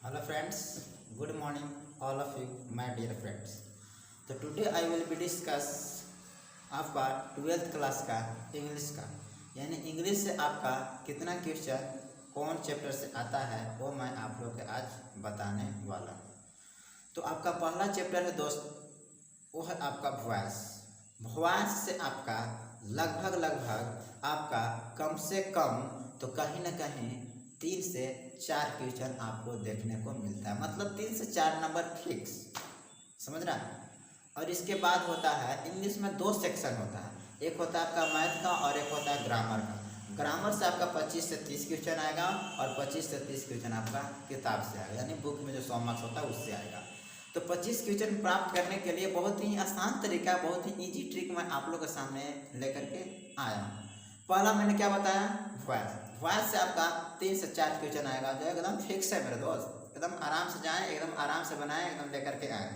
Hello friends, good morning all of you my dear friends. तो today I will be discuss आपका 12th class का English का, यानी English से आपका कितना क्वेश्चन कौन चैप्टर से आता है वो मैं आप लोग को आज बताने वाला हूँ। तो आपका पहला चैप्टर है दोस्त, वो है आपका वॉइस। वॉइस से आपका लगभग आपका कम से कम तो कहीं ना कहीं 3 से 4 क्वेश्चन आपको देखने को मिलता है, मतलब 3 से 4 नंबर फिक्स, समझ रहा है। और इसके बाद होता है इंग्लिश में 2 सेक्शन होता है, एक होता है आपका मैथ का और एक होता है ग्रामर का। ग्रामर से आपका 25 से 30 क्वेश्चन आएगा और 25 से 30 क्वेश्चन आपका किताब से आएगा, यानी बुक में जो 100 मार्क्स होता है उससे आएगा। तो 25 क्वेश्चन प्राप्त करने के लिए बहुत ही आसान तरीका, बहुत ही ईजी ट्रिक मैं आप लोग के सामने लेकर के आया हूँ। पहला मैंने क्या बताया, वॉइस। वॉइस से आपका 3 से 4 क्वेश्चन आएगा जो एकदम फिक्स है मेरे दोस्त, एकदम आराम से जाएं, एकदम आराम से बनाएं, एकदम लेकर के आए,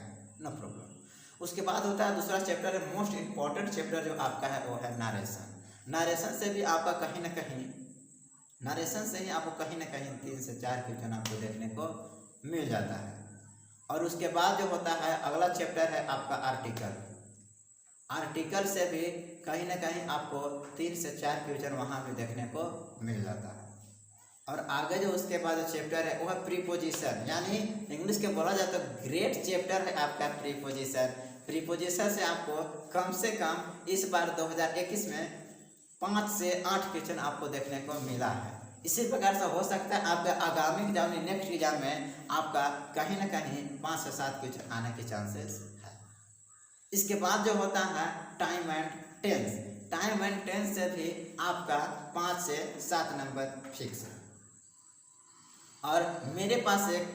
नो प्रॉब्लम। उसके बाद होता है दूसरा चैप्टर है, मोस्ट इंपॉर्टेंट चैप्टर जो आपका है वो है नरेशन। नरेशन से भी आपका कहीं ना कहीं, नरेशन से ही आपको कहीं ना कहीं 3 से 4 क्वेश्चन आपको देखने को मिल जाता है। और उसके बाद जो होता है अगला चैप्टर है आपका आर्टिकल। आर्टिकल से भी कहीं ना कहीं आपको 3 से 4 क्वेश्चन वहाँ भी देखने को मिल जाता है। और आगे जो उसके बाद जो चैप्टर है वो है प्रीपोजिशन, यानी इंग्लिश के बोला जाता है ग्रेट चैप्टर है आपका प्रीपोजिशन। प्रीपोजिशन से आपको कम से कम इस बार 2021 में 5 से 8 क्वेश्चन आपको देखने को मिला है। इसी प्रकार से हो सकता है आपका आगामी एग्जाम में, नेक्स्ट एग्जाम में आपका कहीं ना कहीं 5 से 7 क्वेश्चन आने के चांसेस है। इसके बाद जो होता है time and tense. Time and tense से भी आपका 5 से 7 नंबर फिक्स है। और मेरे पास एक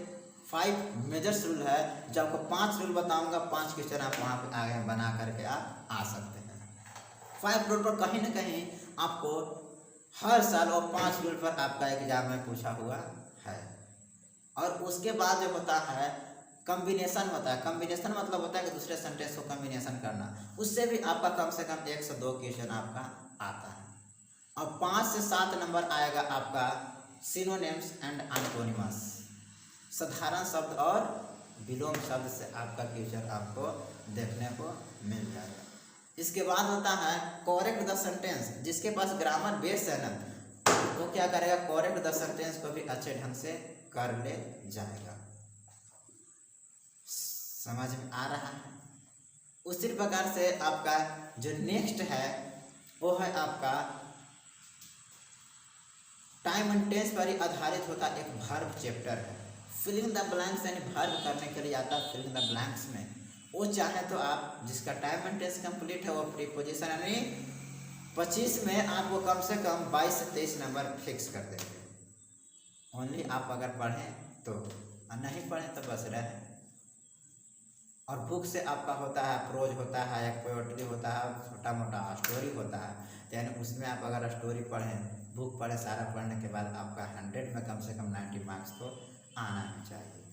5 मेजर्स रूल है, जो आपको 5 रूल बताऊंगा, 5 क्वेश्चन आप वहाँ पे आगे बना करके आप आ सकते हैं। 5 रूल पर कहीं ना कहीं आपको हर साल और 5 रूल पर आपका एग्जाम में पूछा हुआ है। और उसके बाद जो होता है कॉम्बिनेशन होता है। कॉम्बिनेशन मतलब होता है कि दूसरे सेंटेंस को कॉम्बिनेशन करना, उससे भी आपका कम से कम 1 से 2 क्वेश्चन आपका आता है। और 5 से 7 नंबर आएगा आपका सिनोनिम्स एंड एंटोनिमस, साधारण शब्द और विलोम शब्द से आपका क्वेश्चन आपको देखने को मिल जाएगा। इसके बाद होता है करेक्ट द सेंटेंस। जिसके पास ग्रामर बेस है ना, वो क्या करेगा, करेक्ट द सेंटेंस को भी अच्छे ढंग से कर ले जाएगा। समझ में आ रहा है। उसी प्रकार से आपका जो नेक्स्ट है वो है आपका टाइम एंड टेंस पर ही आधारित होता एक वर्ब चैप्टर है। फिलिंग द ब्लैंक्स, यानी वर्ब करने के लिए आता है फिलिंग द ब्लैंक्स में। वो चाहे तो आप जिसका टाइम एंड टेंस कंप्लीट है वो प्रीपोजिशन, यानी 25 में आपको कम से कम 22 से 23 नंबर फिक्स कर देंगे। ओनली आप अगर पढ़ें तो, और नहीं पढ़ें तो बस रहे। और बुक से आपका होता है प्रोज होता है, एक पोएट्री होता है, छोटा मोटा स्टोरी होता है, यानी उसमें आप अगर स्टोरी पढ़ें, बुक पढ़ें, सारा पढ़ने के बाद आपका 100 में कम से कम 90 मार्क्स तो आना ही चाहिए।